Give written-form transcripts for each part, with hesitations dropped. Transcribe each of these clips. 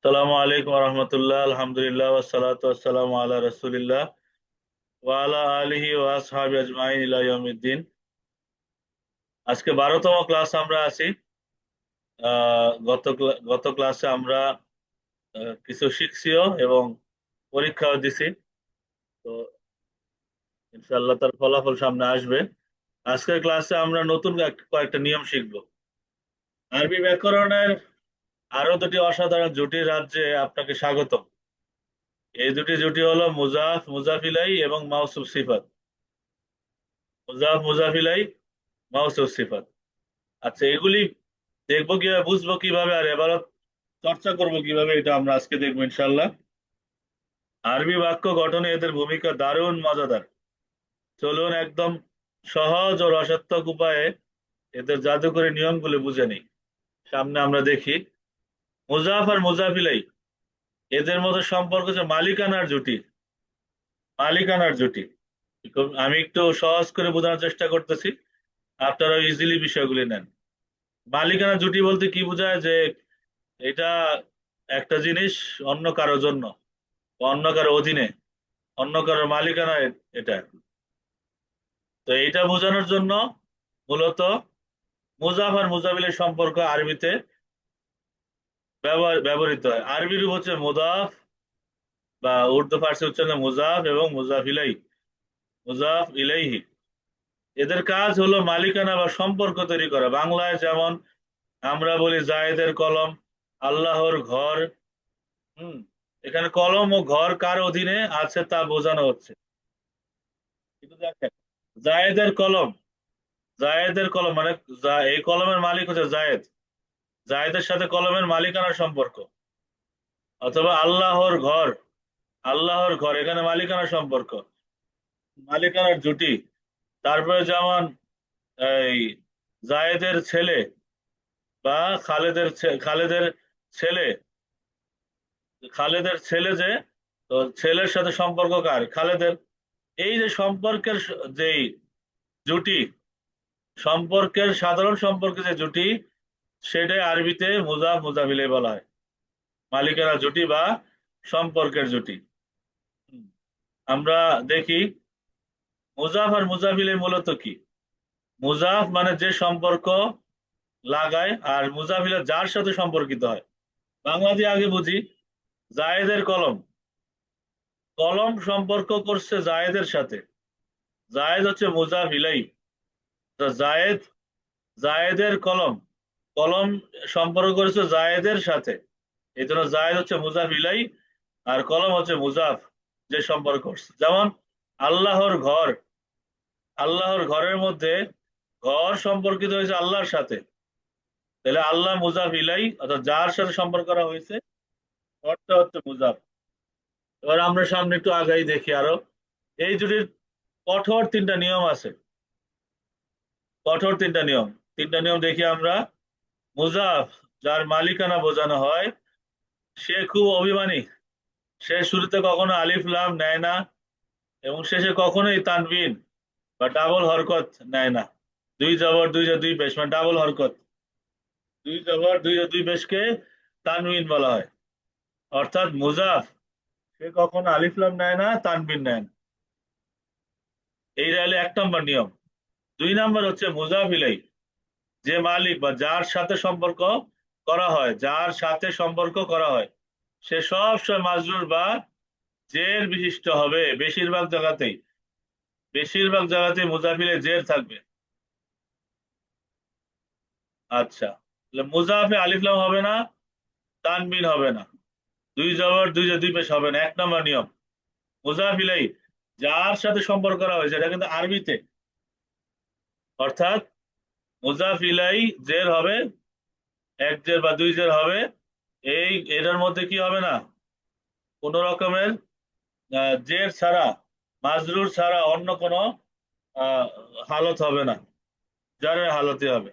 আসসালামু আলাইকুম রহমতুল্লাহ, আলহামদুলিল্লাহ, ওয়াসসালাতু ওয়াসসালামু আলা রাসূলিল্লাহ ওয়া আলা আলিহি ওয়া আসহাবি আজমাইন ইলা ইয়াউমিদ্দিন। আজকে 12তম ক্লাস আমরা আছি। গত ক্লাসে আমরা কিছু শিখছিও এবং পরীক্ষাও দিছি। তো ইনশাআল্লাহ তার ফলাফল সামনে আসবে। আজকের ক্লাসে আমরা নতুন কয়েকটা নিয়ম শিখব। আরবি ব্যাকরণের আরো দুটি অসাধারণ জুটির রাজ্যে আপনাকে স্বাগত। এই দুটি জুটি হলো মুজাফ, মুজাফিলাই এবং মাউসুফ সিফাত। মুজাফ, মুজাফিলাই, মাউসুফ সিফাত। আচ্ছা, এগুলি দেখবো কিভাবে, বুঝবো কিভাবে, আর এবারও চর্চা করবো কিভাবে, এটা আমরা আজকে দেখবো ইনশাল্লাহ। আরবি বাক্য গঠনে এদের ভূমিকা দারুণ মজাদার। চলুন একদম সহজ ও রসাত্মক উপায়ে এদের জাদুকরী নিয়মগুলো বুঝে নিই। সামনে আমরা দেখি মুজাফ আর মুজাফিলাই, এদের মধ্যে সম্পর্ক হচ্ছে মালিকানার জুটি। মালিকানার জুটি। আমি একটু সহজ করে বোঝানোর চেষ্টা করতেছি, আপনারা ইজিলি বিষয়গুলি নেন। মালিকানা জুটি বলতে কি বোঝায়? যে এটা একটা জিনিস অন্য কারোর জন্য, অন্য কারো অধীনে, অন্য কারোর মালিকানা এটা। তো এইটা বোঝানোর জন্য মূলত মুজাফ আর মুজাফিলের সম্পর্ক আরবিতে ব্যবহৃত হয়। আরবি রূপ হচ্ছে মুদাফ, বা উর্দু ফার্সি উচ্চারণে মুজাফ এবং মুজাফিলাই, মুজাফ ইলাইহি। এদের কাজ হলো মালিকানা বা সম্পর্ক তৈরি করা। বাংলায় যেমন আমরা বলি জায়েদের কলম, আল্লাহর ঘর। হুম এখানে কলম ও ঘর কার অধীনে আছে তা বোঝানো হচ্ছে। কিন্তু দেখেন, জায়েদের কলম, জায়েদের কলম মানে এই কলমের মালিক হচ্ছে জায়েদ, জায়েদের সাথে কলমের মালিকানার সম্পর্ক। অথবা আল্লাহর ঘর, আল্লাহর ঘর, এখানে মালিকানার সম্পর্ক, মালিকানার জুটি। তারপরে যেমন এই জায়েদের ছেলে বা খালেদের ছেলে, খালেদের ছেলে যে, তো ছেলের সাথে সম্পর্ক কার? খালেদের। এই যে সম্পর্কের যেই জুটি, সম্পর্কের সাধারণ সম্পর্কে যে জুটি, সেটাই আরবিতে মুজাফ মুজাফিলাই বলা হয়। মালিকানা জুটি বা সম্পর্কের জুটি। হুম। আমরা দেখি মুজাফ আর মুজাফিলাই মূলত কি। মুজাফ মানে যে সম্পর্ক লাগায়, আর মুজাফিলা যার সাথে সম্পর্কিত হয়। বাংলা দিয়ে আগে বুঝি। জায়েদের কলম, কলম সম্পর্ক করছে জায়েদের সাথে, জায়েদ হচ্ছে মুজাফিলাই। তো জায়েদ, জায়েদের কলম, কলম সম্পর্ক করেছে জায়েদের সাথে, এই জন্য জায়েদ হচ্ছে মুজাফ ইলাই, আর কলম হচ্ছে মুজাফ, যে সম্পর্ক করছে। যেমন আল্লাহর ঘর, আল্লাহর ঘরের মধ্যে ঘর সম্পর্কিত হয়েছে আল্লাহর সাথে, তাহলে আল্লাহ মুজাফ ইলাই, অর্থাৎ যার সাথে সম্পর্ক করা হয়েছে, ঘরটা হচ্ছে মুজাফ। এবার আমরা সামনে একটু আগাই দেখি আরো। এই জুটির কঠোর তিনটা নিয়ম আছে, কঠোর তিনটা নিয়ম। তিনটা নিয়ম দেখি আমরা। মুজাফ, যার মালিকানা বোঝানো হয়, সে খুব অভিমানী। সে শুরুতে কখনো আলিফ লাম নেয় না, এবং শেষে কখনোই তানবিন বা ডাবল হরকত নেয় না। দুই জবর দুই যে দুই পেশ, মানে ডাবল হরকত। দুই জবর দুই যে দুই পেশকে তানবিন বলা হয়। অর্থাৎ মুজাফ, সে কখনো আলিফ লাম নেয় না, তানবিন নেয় না। এই হলো 1 নম্বর নিয়ম। 2 নম্বর হচ্ছে মুজাফিলাই, যে মালিক বা যার সাথে সম্পর্ক করা হয়, যার সাথে সম্পর্ক করা হয়, সে সবসময় মাজরুর বা জের বিশিষ্ট হবে। বেশিরভাগ জায়গাতেই, বেশিরভাগ জায়গাতেই মুজাফিলে জের থাকবে। আচ্ছা, তাহলে মুজাফে আলিফ লাম হবে না, তানবিন হবে না, দুই জবর দুই যে দুই পেশ হবে না। 1 নম্বর নিয়ম। মুজাফিলাই, যার সাথে সম্পর্ক করা হয়েছে, এটা কিন্তু আরবিতে। অর্থাৎ মুজাফিলাই জের হবে, এক জের বা দুই জের হবে। এটার মধ্যে কি হবে না, কোন রকমের জের ছাড়া, মাজরুর ছাড়া অন্য কোনো আহ, হালত হবে না, জারের হালতে হবে।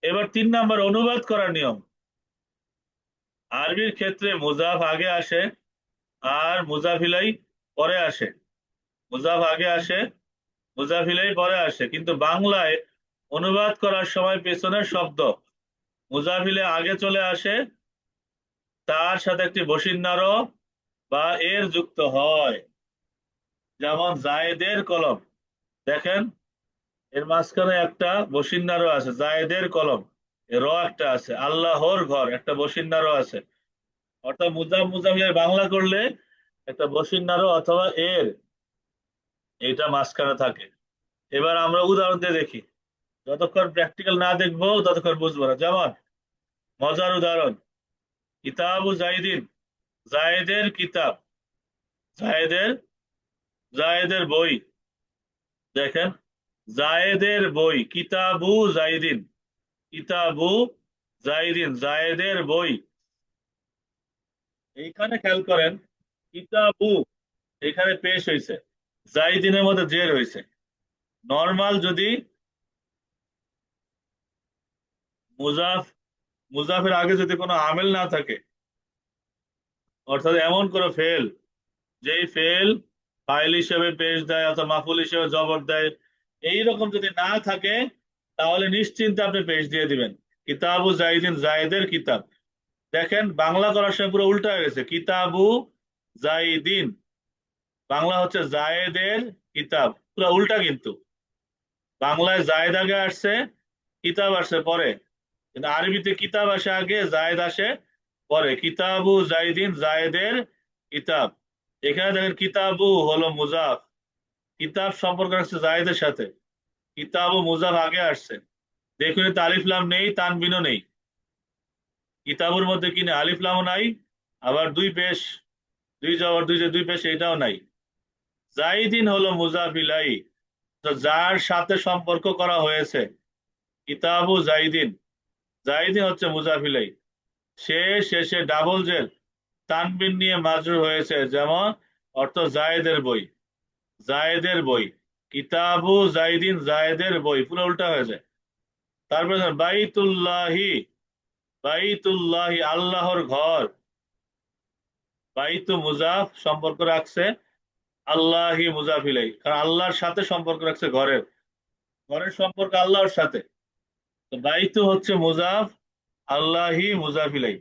এবার 3 নম্বর, অনুবাদ করার নিয়ম। আরবির ক্ষেত্রে মুজাফ আগে আসে আর মুজাফিলাই পরে আসে। মুজাফ আগে আসে, মুজাফিলাই পরে আসে। কিন্তু বাংলায় অনুবাদ করার সময় পেছনের শব্দ মুজাফিলে আগে চলে আসে, তার সাথে একটি বসিন্নারো বা এর যুক্ত হয়, যেমন জায়েদের কলম। দেখেন, এর মাঝখানে একটা বসিন্নারো আছে, জায়েদের কলম, র একটা আছে, আল্লাহর ঘর একটা বসিন্নারো আছে। অর্থাৎ মুজাফ মুজাফির বাংলা করলে একটা বসিন্নারো অথবা এর, এইটা মাঝখানে থাকে। এবার আমরা উদাহরণ দিয়ে দেখি। যতক্ষণ প্র্যাকটিক্যাল না দেখবো ততক্ষণ বুঝবো না। যেমন মজার উদাহরণ, কিতাবু জাইদিন, জায়েদের কিতাব, জায়েদের, জায়েদের বই। দেখেন, জায়েদের বই, কিতাবু জাইদিন, কিতাবু জাইদিন, জায়েদের বই। এইখানে খেয়াল করেন, কিতাবু এখানে পেশ হয়েছে, জাইদিনের মধ্যে জের হয়েছে। নর্মাল যদি মুজাফ, মুজাফের আগে যদি কোনো আমেল না থাকে, অর্থাৎ এমন কোনো ফেল, যেই ফেল ফাইল হিসেবে পেশ দেয় অথবা মাফুল হিসেবে জবর দেয়, এইরকম যদি না থাকে, তাহলে নিশ্চিন্তে আপনি পেশ দিয়ে দিবেন, কিতাবু জাইদিন, জায়েদের কিতাব। দেখেন, বাংলা করার সময় পুরো উল্টা হয়ে গেছে, কিতাবু জাইদিন, বাংলা হচ্ছে জায়েদের কিতাব, পুরো উল্টা। কিন্তু বাংলায় জায়েদ আগে আসছে, কিতাব আসছে পরে, কিন্তু আরবিতে কিতাব আসে আগে, জায়েদ আসে পরে। কিতাবু জাইদিন, জায়েদের কিতাব। এখানে দেখেন, কিতাবু হলো মুজাফ, কিতাব সম্পর্ক রাখছে জায়েদের সাথে, কিতাবু মুজাফ আগে আসছে। দেখুন, এতে আলিফ লাম নেই, তানবিনও নেই। কিতাবুর মধ্যে কি নেই? আলিফ লামও নাই, আবার দুই পেশ, দুই জবর দুই যে দুই পেশ, এটাও নাই। জাইদিন হলো মুজাফ ইলাই, তো যার সাথে সম্পর্ক করা হয়েছে, কিতাবু জাইদিন, জাইদিন হচ্ছে মুজাফ ইলাই। সে শেষে ডাবল জের তানবিন নিয়ে মাজরুর হয়েছে, যেমন অর্থ জায়েদের বই, জায়েদের বই, কিতাবু জাইদিন, জায়েদের বই, পুরো উল্টা হয়ে যায়। তারপরে ধর, বাইতুল্লাহি, বাইতুল্লাহি আল্লাহর ঘর, বাইতু মুজাফ সম্পর্ক রাখছে আল্লাহি মুজাফ ইলাই, কারণ আল্লাহর সাথে সম্পর্ক রাখছে ঘরের, ঘরের সম্পর্ক আল্লাহর সাথে। তো বাইতু হচ্ছে মুজাফ, আল্লাহি মুজাফ ইলাই।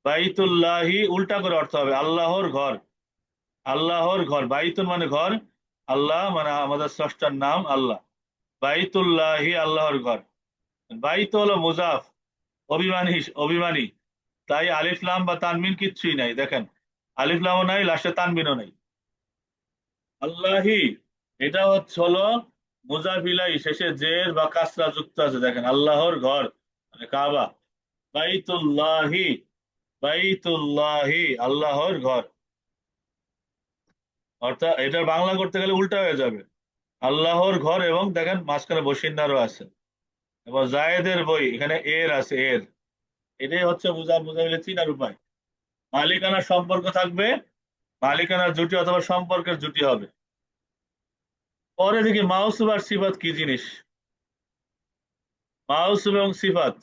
বাইতুল্লাহি উল্টা করে অর্থ হবে আল্লাহর ঘর, আল্লাহর ঘর। বাইতুল মানে ঘর, আল্লাহ মানে আমাদের স্রষ্টার নাম আল্লাহ। বাইতুল্লাহি আল্লাহর ঘর। বাইত হলো মুজাফ, অভিমানী, অভিমানী, তাই আলিফ লাম বা তানবিন কিচ্ছুই নাই। দেখেন, আলিফ লামও নাই, লাস্টে তানবিনও নাই। আল্লাহি এটা হচ্ছে হলো মুজাফ ইলাই, শেষে জের বা কাসরা যুক্ত আছে। দেখেন, আল্লাহর ঘর মানে কাবা, বাইতুল্লাহি, বাইতুল্লাহি আল্লাহর ঘর। অর্থাৎ এটার বাংলা করতে গেলে উল্টা হয়ে যাবে, আল্লাহর ঘর, এবং দেখেন মাঝখানে বসিন্নারও আছে, এবং জায়েদের বই, এখানে এর আছে, এর। এটাই হচ্ছে মুজাফ মুজাফিলের চিনার উপায়। মালিকানার সম্পর্ক থাকবে, মালিকানার জুটি অথবা সম্পর্কের জুটি হবে। পরে দেখি মাউসুফ আর সিফাত কি জিনিস। মাউসুফ এবং সিফাত,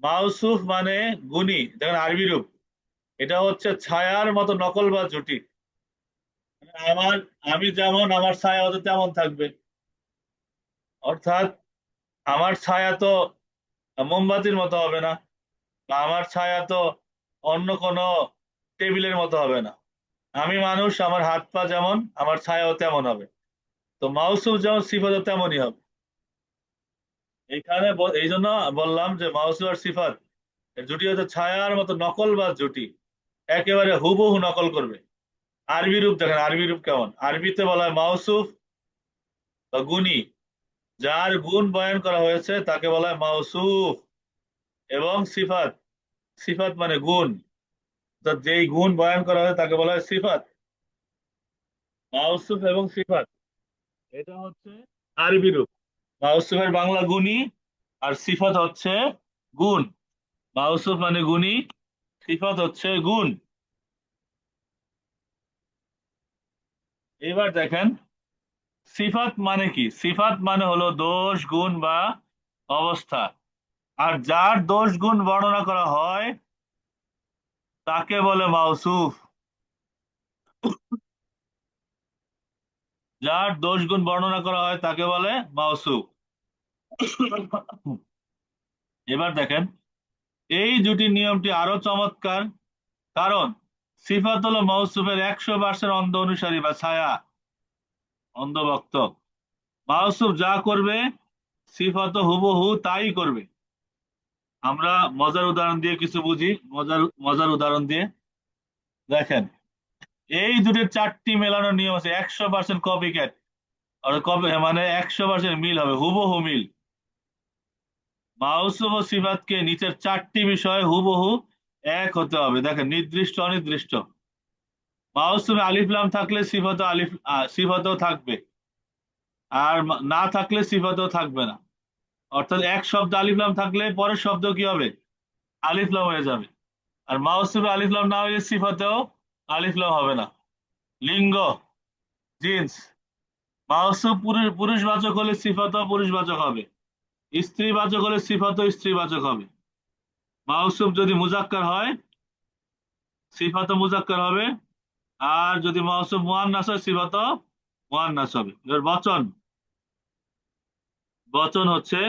মাউসুফ মানে গুণী, দেখেন আরবি রূপ, এটা হচ্ছে ছায়ার মতো নকল বা জুটি। মানে আমার, আমি যেমন, আমার ছায়া হতে তেমন থাকবে। অর্থাৎ আমার ছায়া তো মোমবাতির মতো হবে না, বা আমার ছায়া তো অন্য কোনো টেবিলের মতো হবে না। আমি মানুষ, আমার হাত পা যেমন, আমার ছায়াও তেমন হবে। তো মাউসুফ যেমন, সিফাতও তেমনই হবে। এইখানে এই জন্য বললাম যে মাউসুফ আর সিফাত এর জুটি হচ্ছে ছায়ার মতো নকল বা জুটি, একেবারে হুবহু নকল করবে। আরবি রূপ দেখেন, আরবি রূপ কেমন, আরবিতে বলা হয় মাউসুফ বা গুণী, যার গুণ বয়ান করা হয়েছে তাকে বলা হয় মাউসুফ। এবং সিফাত, সিফাত মানে গুণ, অর্থাৎ যেই গুণ বয়ান করা হয় তাকে বলা হয় সিফাত। মাউসুফ এবং সিফাত, এটা হচ্ছে আরবি রূপ। মাউসুফের বাংলা গুণী, আর সিফাত হচ্ছে গুণ। মাউসুফ মানে গুণী, সিফাত হচ্ছে গুণ। এবার দেখেন, সিফাত মানে কি? সিফাত মানে হলো দোষ, গুণ বা অবস্থা। আর যার দোষ গুণ বর্ণনা করা হয় তাকে বলে মাউসুফ। যার দোষ গুণ বর্ণনা করা হয় তাকে বলে মাউসুফ। এবার দেখেন, এই জুটির নিয়মটি আরো চমৎকার। কারণ সিফাত হলো মৌসুফের 100% অন্ধ অনুসারী বা ছায়া, অন্ধভক্ত। মাউসুফ যা করবে সিফাত হুবহু তাই করবে। আমরা মজার উদাহরণ দিয়ে কিছু বুঝি, মজার মজার উদাহরণ দিয়ে দেখেন। এই দুটোর চারটি মেলানোর নিয়ম আছে, 100% কপি ক্যাট, আর কপি মানে 100% মিল হবে, হুবহু মিল। মাউসুফ ও সিফাতকে নিচের চারটি বিষয় হুবহু এক হতে হবে। দেখেন, নির্দিষ্ট অনির্দিষ্ট। মাউসুফে আলিফ লাম থাকলে সিফাত সিফাতও থাকবে, আর না থাকলে সিফাতও থাকবে না। অর্থাৎ এক শব্দ আলিফ লাম থাকলে পরের শব্দ কি হবে? আলিফ লাম হয়ে যাবে। আর মাউসুফে আলিফ লাম না হলে সিফাতেও আলিফ লাম হবে না। লিঙ্গ, জিন্স, মাউসুফ পুরুষবাচক হলে সিফাতও পুরুষবাচক হবে, স্ত্রীবাচক হলে সিফাতও স্ত্রীবাচক হবে। মাউসুফ যদি মুজাক্কার হয় সিফাতও মুজাক্কার হবে, আর যদি মাউসুফ মুয়ান্নাস হয় সিফাতও মুয়ান্নাস হবে। এবার বচন, বচন হচ্ছে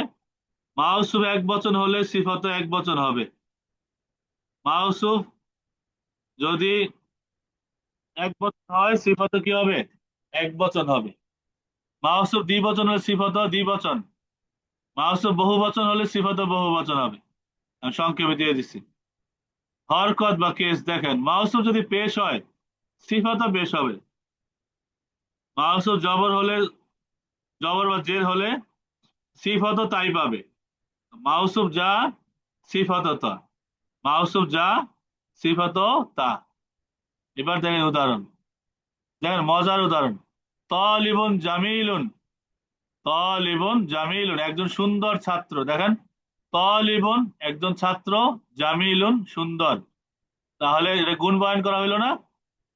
মাউসুফ এক বচন হলে সিফাতও এক বচন হবে। মাউসুফ যদি এক বচন হয় সিফাতও কি হবে? এক বচন হবে। মাউসুফ দ্বিবচন হলে সিফাতও দ্বিবচন। মাউসুফ বহু বচন হলে সিফাতও বহু বচন হবে। আমি সংক্ষেপে দিয়ে দিচ্ছি। হরকত বা কেস, দেখেন মাউসুফ যদি পেশ হয় সিফাতও পেশ হবে। মাউসুফ জবর হলে, জবর বা জের হলে সিফাতও তাই পাবে। মাউসুফ যা সিফাতও তা, মাউসুফ যা সিফাতও তা। এবার দেখেন উদাহরণ, দেখেন মজার উদাহরণ। তালিবুন জামিলুন, তালিবুন জামিলুন একজন সুন্দর ছাত্র। দেখেন, তালিবুন একজন ছাত্র, জামিলুন সুন্দর। তাহলে এটা গুণ বয়ান করা হইলো না?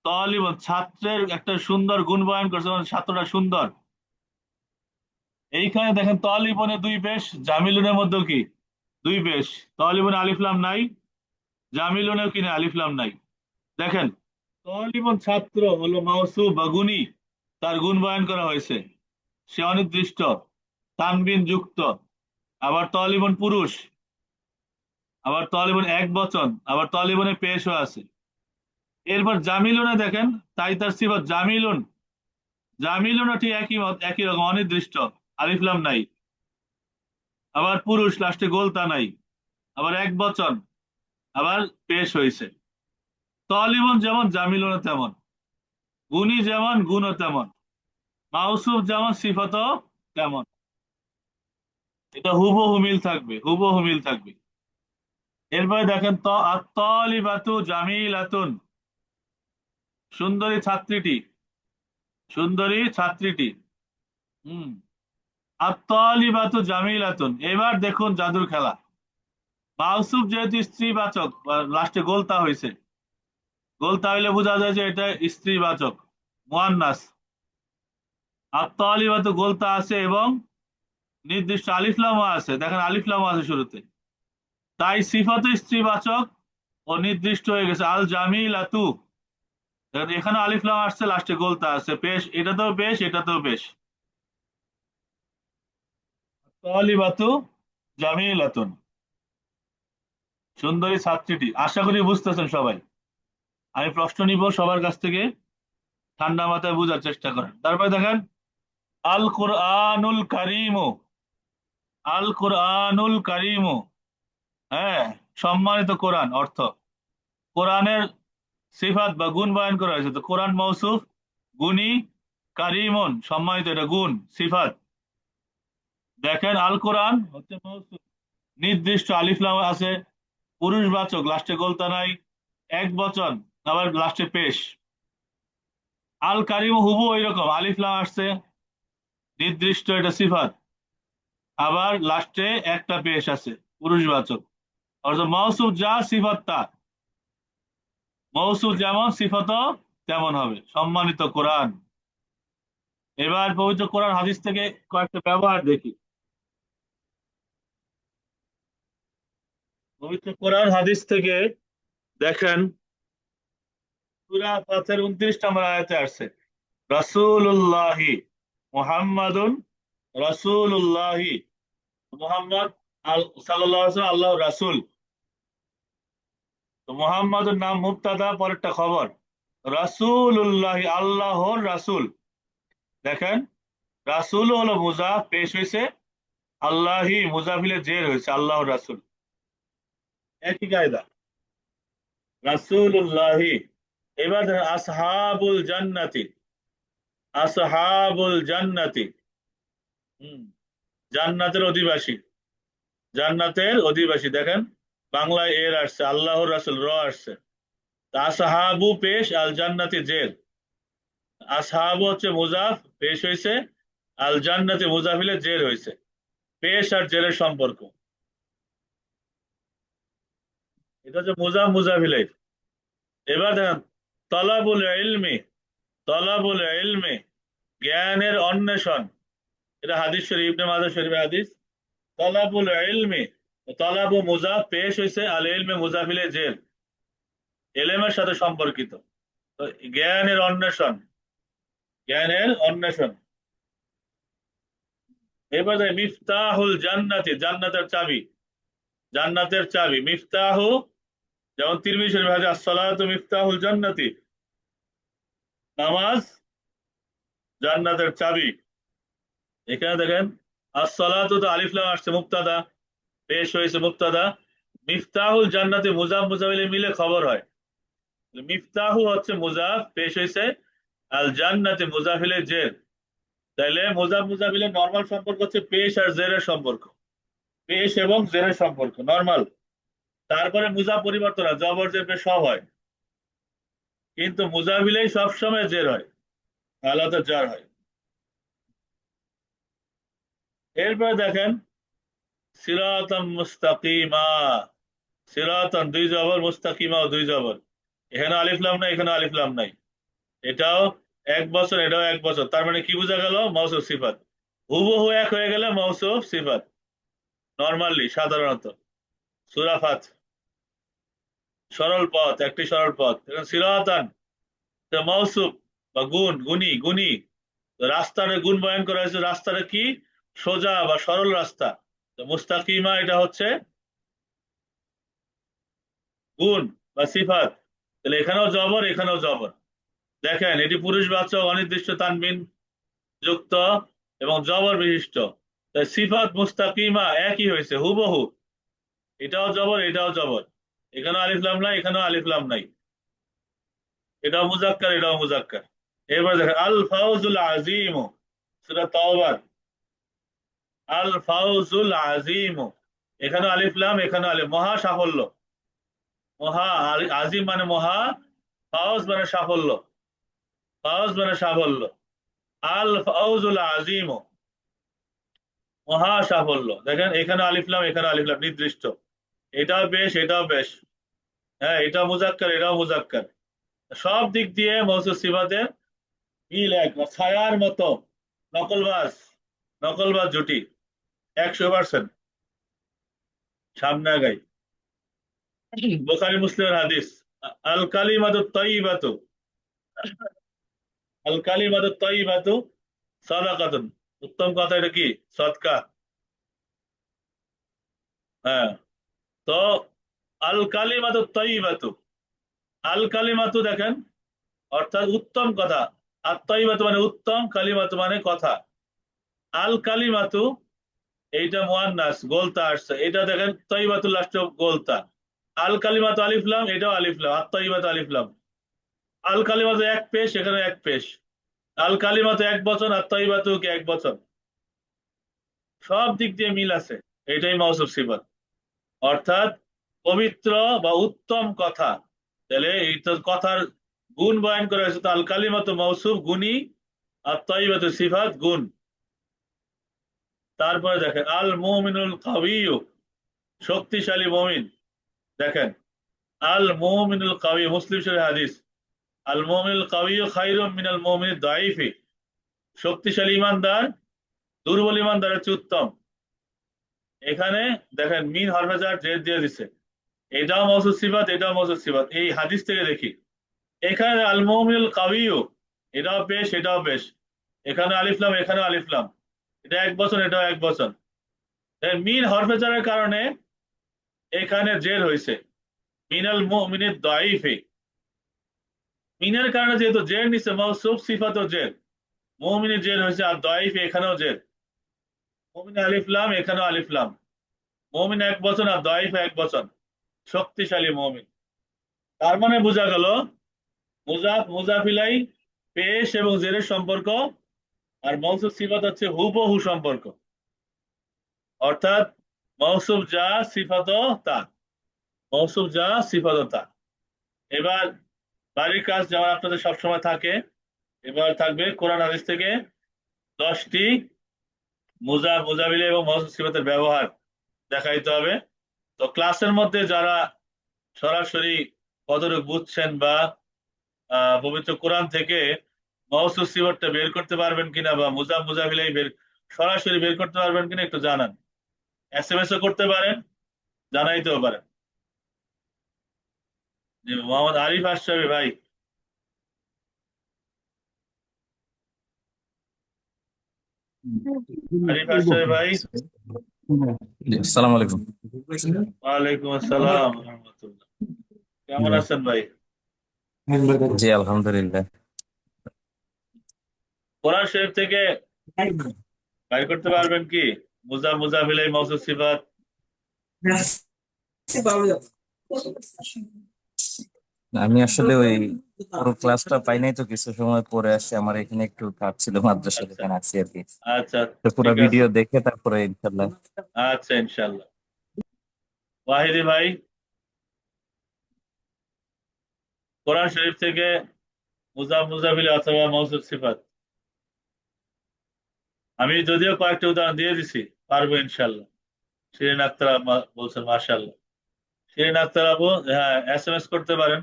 তালিবুন ছাত্রের একটা সুন্দর গুণ বয়ান করছে, মানে ছাত্রটা সুন্দর। এইখানে দেখেন তালিবুনে দুই পেশ, জামিলুনের মধ্যেও কি দুই পেশ। তালিবুনে আলিফ লাম নাই, জামিলুনেও কিনা আলিফ লাম নাই। দেখেন, তালিবুন ছাত্র হলো মাউসুফ বা গুণী, তার গুণ বয়ান করা হয়েছে, সে অনির্দিষ্ট, তানবিন যুক্ত। আবার তালিবুন পুরুষ, আবার তালিবুন এক বচন, আবার তালিবুনে পেশও আছে। এরপর জামিলুনে দেখেন, তাই তার সিফাত জামিলুন, জামিলুনও ঠিক একই একই রকম অনির্দিষ্ট, আলিফ লাম নাই। আবার পুরুষ, লাস্টে গোলতা নাই, আবার এক বচন, আবার পেশ হয়েছে। তালিবুন যেমন জামিলুনও তেমন, গুণী যেমন গুণও তেমন, মাউসুফ যেমন সিফাতও তেমন। এটা হুবহু মিল থাকবে, হুবহু মিল থাকবে। এরপরে দেখেন আত-তালিবাতু জামিলাতুন, সুন্দরী ছাত্রীটি, সুন্দরী ছাত্রীটি। হুম, আত-তালিবাতু জামিলাতুন। এবার দেখুন জাদুর খেলা। মাউসুফ যেহেতু স্ত্রীবাচক, লাস্টে গোলতা হয়েছে, গোলতা হইলে বোঝা যায় যে এটা স্ত্রীবাচক, মুয়ান্নাস। আত-তালিবাতু গোলতা আছে এবং নির্দিষ্ট আলিফ লামও আছে, দেখেন আলিফ লামও আছে শুরুতে, তাই সিফাত স্ত্রীবাচক ও নির্দিষ্ট হয়ে গেছে। আল জামিলাতু, দেখেন এখানে আলিফ লাম আসছে, লাস্টে গোলতা আছে, পেশ, এটাতেও পেশ, এটাতেও পেশ। তালিবাতু জামিলাতুন, সুন্দরী ছাত্রীটি। আশা করি বুঝতেছেন সবাই। আমি প্রশ্ন নিব সবার কাছ থেকে, ঠান্ডা মাথায় বোঝার চেষ্টা করেন। তারপরে দেখেন আল কোরআনুল কারিমু, আল কোরআনুল কারিমু, হ্যাঁ, সম্মানিত কোরআন অর্থ। কোরআনের সিফাত বা গুণ বয়ান করা হয়েছে, তো কোরআন মৌসুফ, গুণী, কারিমুন সম্মানিত, এটা গুণ সিফাত। দেখেন আল কোরআন হচ্ছে মৌসুফ, নির্দিষ্ট আলিফ লাম আছে, পুরুষবাচক, লাস্টে গোলতা নাই, এক বচন, আবার লাস্টে পেশ। আল কারিম হুবু ওই রকম, আলিফ লাম আসছে, নির্দিষ্ট, এটা সিফাত, আবার লাস্টে একটা পেশ আছে, পুরুষবাচক। অর্থাৎ মৌসুফ যা সিফাত তা, মৌসুফ যেমন সিফাতও তেমন হবে, সম্মানিত কোরআন। এবার পবিত্র কোরআন হাদিস থেকে কয়েকটা ব্যবহার দেখি। পবিত্র কোরআন হাদিস থেকে দেখেন, সূরা ফাতিহার 29 নম্বর আয়াতে আসছে রাসূলুল্লাহি মুহাম্মাদুন রাসূলুল্লাহি, মুহাম্মদ সাল্লাল্লাহু আলাইহি ওয়াসাল্লাম আল্লাহর রাসূল। তো মুহাম্মাদুর নাম মুবতাদা, পরেরটা খবর। রাসূলুল্লাহ আল্লাহর রাসূল। দেখেন রাসূল হলো মুজাফ, পেশ হয়েছে, আল্লাহি মুজাফিলে জের হয়েছে, আল্লাহর রাসূল। একই কায়দা, রাসূলুল্লাহি। এবার দেখেন আসহাবুল জান্নাতি, আসহাবুল জান্নাতি। হুম, জান্নাতের অধিবাসী, জান্নাতের অধিবাসী। দেখেন বাংলায় এর আসছে, আল্লাহর রাসূল র আসছে। তা আসহাবু পেশ, আল জান্নাতি জের। আসহাবু হচ্ছে মুজাফ, পেশ হয়েছে, আল জান্নাতি মুজাফিলে জের হয়েছে। পেশ আর জেরের সম্পর্ক, এটা হচ্ছে মুজাফ মুজাফিলের। এবার দেখেন তলাবুল ইলমি, তলাবুল ইলমি জ্ঞানের অন্বেষণ। এটা হাদিস শরীফ, ইবনে মাজাহ শরীফের হাদিস। তলাবুল ইলমি, তলাবু মুজাফ, পেশ হয়েছে, আল ইলমে মুজাফিলে জের, এলেমের সাথে সম্পর্কিত। তো জ্ঞানের অন্বেষণ, জ্ঞানের অন্বেষণ। এবারে মিফতাহুল জান্নাতি, জান্নাতের চাবি, জান্নাতের চাবি। মিফতাহু, যেমন তিরমিজি শরীফে হাদিস, আসসালাতু মিফতাহুল জান্নাতি, নামাজ জান্নাতের চাবি। এখানে দেখেন আসসালাতু তো আলিফ লাম আসছে, মুবতাদা, পেশ হয়েছে মুবতাদা। মিফতাহুল জান্নাতি মুজাফ মুজাফিলে মিলে খবর হয়। মিফতাহু হচ্ছে মুজাফ, পেশ হয়েছে, আল জান্নাতি মুজাফিলে জের। তাইলে মুজাফ মুজাফিলে নরমাল সম্পর্ক হচ্ছে পেশ আর জেরের সম্পর্ক, পেশ এবং জেরের সম্পর্ক নরমাল। তারপরে মুজাফ পরিবর্তন হয়, জবর জের পেশ সব হয়, কিন্তু মুজাফিলেই সবসময় জের হয়, আলাদা জার হয়। এরপরে দেখেন সিরাতাম মুস্তাকিমা, সিরাতান দুই জবর, মুস্তাকিমা দুই জবর। এখানে আলিফ লাম নাই, এখানে আলিফ লাম নাই। এটাও এক বছর, এটাও এক বছর। তার মানে কি বোঝা গেল? মৌসুফ সিফাত হুবহু এক হয়ে গেলে মৌসুফ সিফাত, নরমালি সাধারণত। সূরা ফাত, সরল পথ, একটি সরল পথ। এখন সিরাতান মৌসুফ বা গুণ, গুণী, গুণী। রাস্তার গুণ বয়ান করা হয়েছে, রাস্তাটা কি? সোজা বা সরল রাস্তা। তো মুস্তাকিমা এটা হচ্ছে গুণ বা সিফাত। তাহলে এখানেও জবর, এখানেও জবর। দেখেন এটি পুরুষবাচক অনির্দিষ্ট তানবিন যুক্ত এবং জবর বিশিষ্ট। তাই সিফাত মুস্তাকিমা একই হয়েছে হুবহু, এটাও জবর, এটাও জবর। এখানেও আলিফ লাম নাই, এখানেও আলিফ লাম নাই। এটাও মুজাক্কার, এটাও মুজাক্কার। এবার দেখেন আল ফাউজুল আজিম, সূরা তাওবার, আল ফাউজুল আজিম। এখানে আলিফ লাম, এখানে আলিফ, মহা সাফল্য। মহা, আজিম মানে মহা, ফাউজ মানে সাফল্য, ফাউজ মানে সাফল্য। আল ফাউজুল আজিম, মহা সাফল্য। দেখেন এখানে আলিফ লাম, এখানে আলিফ লাম, নির্দিষ্ট। এটাও বেশ, এটাও বেশ। হ্যাঁ, এটা মুজাক্কার, এটাও মুজাক্কার। সব দিক দিয়ে মৌসুফ সিফাতের মিল এক, ছায়ার মতো। নকলবাজ, নকলবাজ জুটি 100%। সামনে আগাই, বুখারী মুসলিমের হাদিস। আল কালিমাতু তাইয়্যিবাতু, আল কালিমাতু তাইয়্যিবাতু সাদাকাতুন, উত্তম কথা। এটা কি? সদকা। হ্যাঁ, তো আল কালিমাতু তাইয়্যিবাতু, আল কালিমাতু দেখেন অর্থাৎ উত্তম কথা। আর তাইয়্যিবাতু মানে উত্তম, কালিমাতু মানে কথা। আল কালিমাতু এইটা মুয়ান্নাস, গোলতা আসছে। এটা দেখেন তাইয়্যিবাতুল লাস্টে গোলতা। আল কালিমাতু আলিফ লাম, এটাও আলিফ লাম। আর তাইয়্যিবাতু আলিফ লাম। আল কালিমাতু এক পেশ, এখানে এক পেশ। আল কালিমাতু এক বচন, আর তাইয়্যিবাতু কি এক বচন। সব দিক দিয়ে মিল আছে। এটাই মওসুফ সিফাত, অর্থাৎ পবিত্র বা উত্তম কথা। তাহলে এই তো কথার গুণ বয়ান করা হয়েছে। তো আল কালিমাতু মওসুফ গুণী, আর তাইয়্যিবাতু সিফাত গুণ। তারপরে দেখেন আল মুমিনুল কাবিয়্যু, শক্তিশালী মুমিন। দেখেন আল মুমিনুল কাবিয়্যু, মুসলিম শরীফ হাদিস। আল মুমিনুল কাবিয়্যু খায়রুম মিনাল মুমিনিদ দাঈফি, শক্তিশালী ইমানদার দুর্বল ইমানদারের চেয়ে উত্তম। এখানে দেখেন মিন হরফে জার জের দিয়ে দিছে। এটাও মওসুফ সিফাত, এটাও মওসুফ সিফাত, এই হাদিস থেকে দেখি। এখানে আল মুমিনুল কাবিয়্যু, এটাও পেশ, এটাও পেশ। এখানে আলিফ লাম, এখানেও আলিফ লাম। এটা এক বছর, এটাও এক বছর। মিন হরফে জারের কারণে এখানে জের হয়েছে। মিনাল মুমিনিদ দাঈফি, মিনের কারণে যেহেতু জের নিচে মৌসুফ সিফাতও জের, মুমিনের জের হয়েছে, আর দাঈফ এখানেও জের, মুমিন আলিফ লাম এখানেও আলিফ লাম, মুমিন এক বচন আর দাঈফ এক বচন, শক্তিশালী মুমিন। তার মানে বোঝা গেল মুজাফ মুজাফ ইলাই পেশ এবং জেরের সম্পর্ক, আর মৌসুফ সিফাত হচ্ছে হুবহু সম্পর্ক, অর্থাৎ মৌসুফ যা সিফাত তা, মৌসুফ যা সিফাত তা। এবার বাড়ির কাজ যেমন আপনাদের সবসময় থাকে, এবার থাকবে কোরআন হাদিস থেকে 10টি মুজাফ মুজাফিল এবং মৌসুফ সিফাতের ব্যবহার দেখাইতে হবে। তো ক্লাসের মধ্যে যারা সরাসরি কতটুকু বুঝছেন বা পবিত্র কোরআন থেকে মৌসুফ সিফাতটা বের করতে পারবেন কিনা, বা মুজাফ মুজাফিলাই সরাসরি বের করতে পারবেন কিনা একটু জানান। এসএমএস ও করতে পারেন, জানাইতেও পারেন। যে মোহাম্মদ আরিফ আশরাফি ভাই, আরিফ আশরাফি ভাই। জি, আসসালামু আলাইকুম। ওয়ালাইকুম আসসালাম রহমতুল্লাহ। কেমন আছেন ভাই? জি, আলহামদুলিল্লাহ। কোরআন শরীফ থেকে বাইর করতে পারবেন কি মুজাফ মুজাফিলাই মৌসুফ সিফাত? আমি আসলে ওই পুরো ক্লাসটা পাই নাই, তো কিছু সময় পরে আসছি, আমার এখানে একটু কাজ ছিল মাদ্রাসায়, আচ্ছা এখানে আছি আর কি। আচ্ছা, তো পুরো ঠিক আছে। ভিডিও দেখে তারপরে ইনশাল্লাহ। আচ্ছা ইনশাল্লাহ। ওয়াহিদি ভাই, কোরআন শরীফ থেকে মুজাফ মুজাফিল অথবা মৌসুফ সিফাত, আমি যদিও কয়েকটা উদাহরণ দিয়ে দিছি, পারবো ইনশাল্লাহ। শিরিন আক্তার বলছেন মাশাআল্লাহ। শিরিন আক্তার আপু, হ্যাঁ এসএমএস করতে পারেন,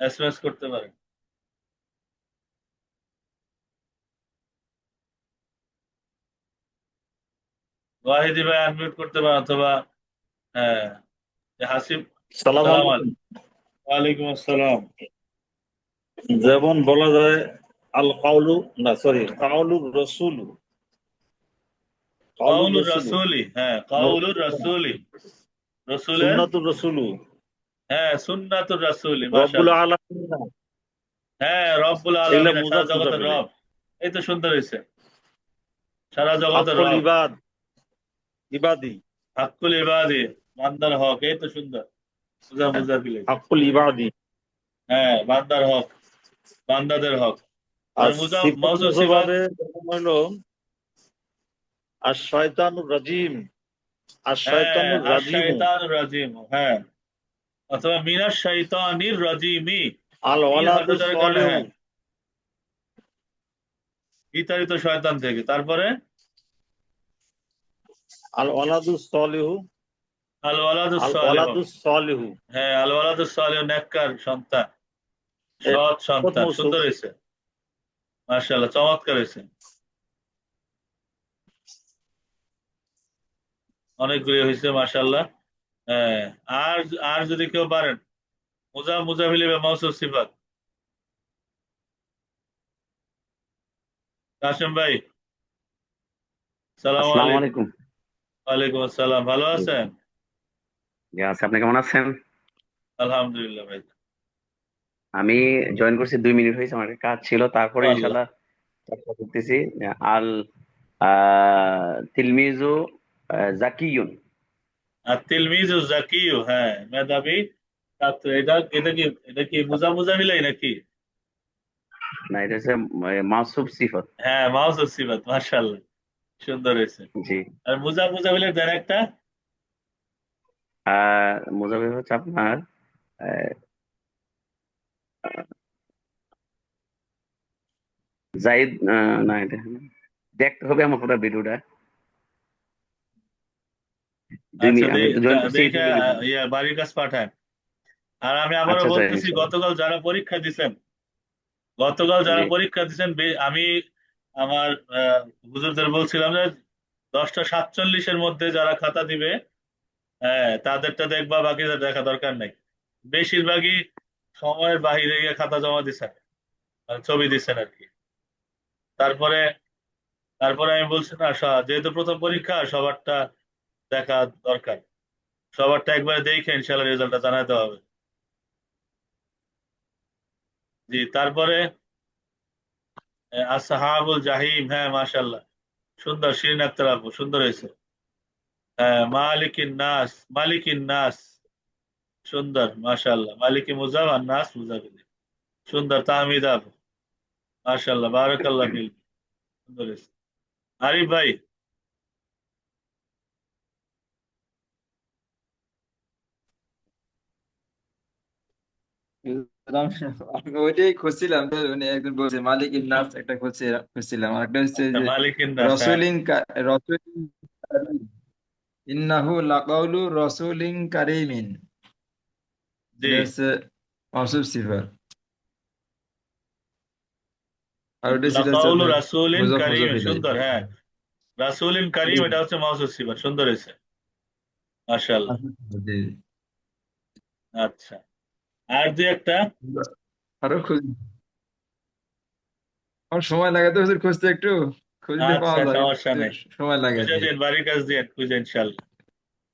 এসএমএস করতে পারেন। ওয়াহিদি ভাই আনমিউট করতে পারেন, অথবা হ্যাঁ হাসিব। সালাম সালাম আলাইকুম। আলাইকুম। ওয়ালাইকুম আসসালাম। যেমন বলা যায় আল কাউলু, না সরি, কাউলুর রসুলু, কাউলুর কাউলুর রসুলু, রাসূলি, হ্যাঁ কাউলুর রাসূলি, রসুলের, সুন্নাতুর রসুলু, হ্যাঁ সুন্নাতুর রাসূলি, রব্বুল মাশাআল্লাহ। আলামিন, হ্যাঁ রব্বুল এগুলা আলামিন, সারা মুজাফ জগতের মুজাফিলে। রব। এই তো সুন্দর হয়েছে, সারা জগতের হাক্কুল রব। ইবাদ, ইবাদি, হাক্কুল ইবাদি, বান্দার হক, এই তো সুন্দর। মুজাফ মুজাফিলাই, হাক্কুল ইবাদি। হ্যাঁ বান্দার হক, বান্দাদের হক। আর আর মুজাফ সিফাত মওসুফ সিফাত, ভাবে হলো আর শয়তানুর রাজিম, আর হ্যাঁ শয়তানুর আর রাজিমু, শাইতানুর রাজিম, হ্যাঁ, অথবা মিনাশ শাইতানির রাজিমি, আল মিন ওয়ালাদুস হরফের কারণে, সালিহু, হ্যাঁ বিতাড়িত শয়তান থেকে। তারপরে আল ওয়ালাদুস সালিহু, আল ওয়ালাদুস আল সালিহ, ওয়ালাদুস সালিহু। হ্যাঁ আল ওয়ালাদুস সালিহ, নেককার সন্তান, এর সৎ সিফাত সন্তান। মৌসুফ। সুন্দর হয়েছে, মাশাআল্লাহ, চমৎকার হয়েছে, অনেকগুলি হয়েছে মাশাআল্লাহ। হ্যাঁ, আর আর যদি কেউ পারেন মুজাফ মুজাফিল বা মওসুফ সিফাত। কাশেম ভাই, সালাম আসসালামু আলাইকুম। আলাইকুম। ওয়ালাইকুম আসসালাম, ভালো জি, আছেন? জি, আছি। আপনি কেমন আছেন? আলহামদুলিল্লাহ ভাই। আমি জয়েন করছি 2 মিনিট হয়েছে, আমার একটা কাজ ছিল, তারপরে আল্লাহ, ইনশাল্লাহ চেষ্টা করতেছি। আল তিলমিজু জাকিউন। আর তিলমিজ জাকিউ, হ্যাঁ মেধাবী ছাত্র। এটা এটা কি মুজাফ মুজাফিলাই নাকি? না, এটা হচ্ছে মাসুব সিফত। হ্যাঁ মাওসুফ সিফাত, মাশাআল্লাহ, সুন্দর হয়েছে। জি। আর মুজাফ মুজাফিলের দেন একটা। মুজাফির হচ্ছে আপনার আহ, জাইদ, না এটা দেখতে হবে আমার পুরো ভিডিওটা। আচ্ছা আমি তো জয়েন করছি এই দেখে 2 মিনিট। ইয়া বাড়ির কাছে পাঠান। আর আমি আবারও আচ্ছা আচ্ছা, বলতেছি, ইনশাল্লাহ। গতকাল যারা জি। পরীক্ষা দিচ্ছেন, আমি আমার হুজুরদের বলছিলাম যে 10টা 47-এর মধ্যে যারা খাতা দিবে, হ্যাঁ তাদেরটা দেখবা, বাকিদের দেখা দরকার নাই। বেশিরভাগই সময়ের বাহিরে গিয়ে খাতা জমা দিচ্ছেন, মানে ছবি দিচ্ছেন আর কি। তারপরে তারপরে আমি বলছি না, যেহেতু প্রথম পরীক্ষা, সবারটা দেখা দরকার। সবারটা একবারে দেখে ইনশাল্লাহ রেজাল্টটা জানাতে হবে। জি, তারপরে আসহাবুল জাহিম, হ্যাঁ মাশাল্লাহ, সুন্দর। শিরিন আক্তার আপু, সুন্দর হয়েছে। হ্যাঁ, মালিকিন নাস, মালিকিন নাস, সুন্দর মাশাল্লাহ। মালিকি মুজাব আর নাস মুজাফির, সুন্দর। তাহমিদ আপু, মাশাল্লাহ, বারাকাল্লাহ ফিল, সুন্দর হয়েছে। আরিফ ভাই, আমি ওইটাই খুঁজছিলাম তো, মানে একজন বলছে মালিক ইন্নাস, একটা খুঁজছিলাম, আর একটা হচ্ছে আচ্ছা, যে মালিকিন নাস, হ্যাঁ। রসুলিন রসুলিন কারীম। ইন্নাহু লাকাউলু রসুলিন কারীমিন, জি, এটা হচ্ছে মাওসুফ সিফাত। আর ওটা ছিল হচ্ছে লাকাউলু আপনার রাসূলিন মুজাফ কারীম, মুজাফ ইলাইহি। সুন্দর, হ্যাঁ। রাসূলিন কারীম, এটা হচ্ছে মাউসুফ সিফাত, সুন্দর হয়েছে, মাশাআল্লাহ। জি। আচ্ছা, আর দুই একটা। আরো খুঁজ, আমার সময় লাগে তো হুজুর খুঁজতে, একটু খুঁজলে আচ্ছা, পাওয়া যায়, সমস্যা একটু নেই, সময় লাগে আর খুঁজে কি। দিন, বাড়ির কাজ দিন খুঁজে, ইনশাল্লাহ।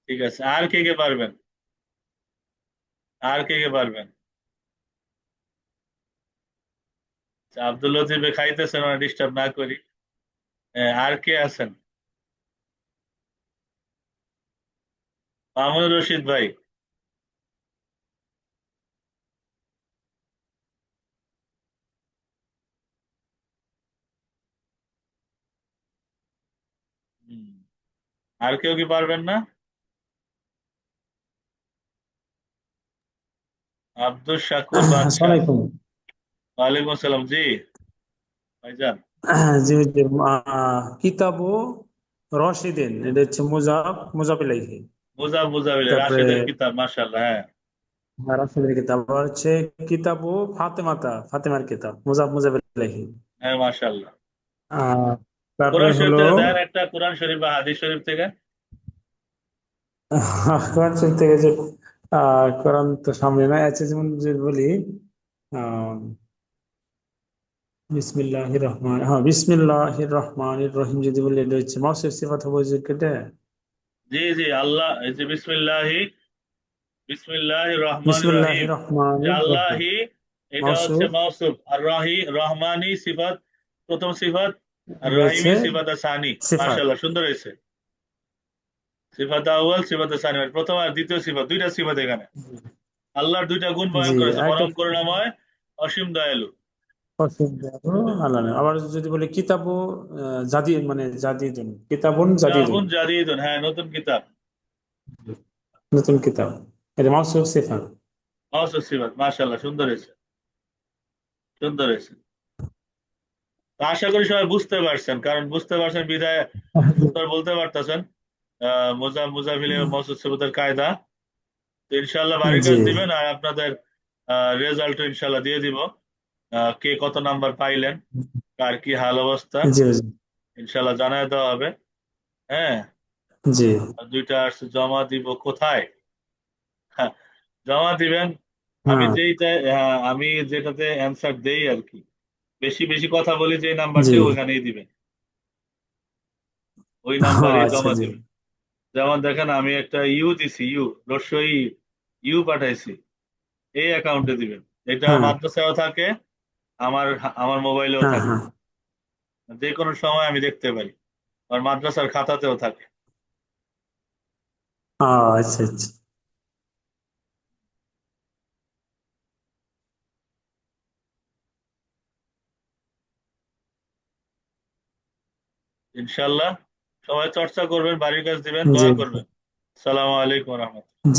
ঠিক আছে, আর কে কে পারবেন? আর কে কে পারবেন? আচ্ছা, আব্দুল লতিফ ভাই খাইতেছেন, ওরা ডিস্টার্ব না করি। আর কে আছেন? মামুনুর রশিদ ভাই। হুম। আর কেউ কি পারবেন না? আব্দুল শাকুর আসসালামু বাদশাহ। আলাইকুম। ওয়ালাইকুম আসসালাম, জি ভাইজান। জি জি, কিতাবু রশিদিন, এটা হচ্ছে মুজাফ ইলাইহি। মুজাবিল তারপরে রাশেদের কিতাব, মাশাআল্লাহ, হ্যাঁ। রাশিদের কিতাব, আর হচ্ছে কিতাবু ফাতেমার কিতাব, মুজাফ ইলাইহি। হ্যাঁ, মাশাআল্লাহ। আহ, তারপরে কোরআন শরীফ হলো থেকে দেন একটা, কোরআন শরীফ বা হাদিস শরীফ থেকে। কোরআন শরীফ থেকে যে কোরআন তো সামনে নাই আছে, যেমন যে বলি আহ বিসমিল্লাহির রহমানির রহিম যদি বলি, এটা হচ্ছে মাউসুফ সিফাত হবে যে কেটে। জি জি, আল্লাহ, এই যে বিসমিল্লাহি, বিসমিল্লাহির রহমানির রহিম, বিসমিল্লাহির যে রহমানির রহিম, আল্লাহি, এটা হচ্ছে মাউসুফ, মাওসুফ। আর রহমানি সিফাত, প্রথম সিফাত। আর রয়েছে রহিমি সিফাত আর সানি। সিফাত। মাশাআল্লাহ, সুন্দর হয়েছে। সিফাত আউয়াল, সিফাত আর সানি, মানে প্রথম আর দ্বিতীয় সিফাত, দুইটা সিফাত এখানে। আল্লাহর দুইটা গুণ জি, বয়ান করেছে, আরেকটা পরম করুণাময়, অসীম দয়ালু। আল্লাহ না। আবার যদি বলি কিতাবু মানে জাদিদুন, কিতাবুন জাদিদুন, কিতাবুন জাদিদুন, হ্যাঁ, নতুন কিতাব। নতুন কিতাব, এটা মাউসুফ সিফাত। মাওসুফ সিফাত, মাশাআল্লাহ, সুন্দর হয়েছে, সুন্দর হয়েছে। তো আশা করি সবাই বুঝতে পারছেন, কারণ বুঝতে পারছেন বিধায় উত্তর বলতে পারতেছেন। মুজাফিল এবং মওসুফ সিফাতের কায়দা। তো ইনশাল্লাহ বাড়ির জি কাজ দিবেন, আর আপনাদের রেজাল্ট ইনশাল্লাহ দিয়ে দিব। কে কত নাম্বার পাইলেন, কার কি হাল অবস্থা, জি জি ইনশাল্লাহ জানায় দেওয়া হবে। হ্যাঁ। জি। আর দুইটা আসছে, জমা দিব কোথায়? হ্যাঁ, জমা দিবেন। আমি হ্যাঁ, আমি যেটাতে অ্যান্সার দেই আর কি, বেশি বেশি কথা বলি, যে জি। নাম্বারটি ওইখানেই দিবেন, ওই নাম্বারই আচ্ছা, জমা জি। দিবেন। যেমন দেখেন, আমি একটা ইউ দিছি, রস্যই ইউ পাঠাইছি, এই অ্যাকাউন্টে দিবেন। এটা হ্যাঁ মাদ্রাসায়ও থাকে, আমার আমার মোবাইলেও হ্যাঁ থাকে, হ্যাঁ। যে কোনো সময় আমি দেখতে পারি। আর মাদ্রাসার খাতাতেও থাকে। আচ্ছা আচ্ছা। ইনশাল্লাহ সবাই চর্চা করবেন, বাড়ির কাজ দিবেন, জি দোয়া করবেন। সালামু আলাইকুম রহমতুল্লাহ। জি।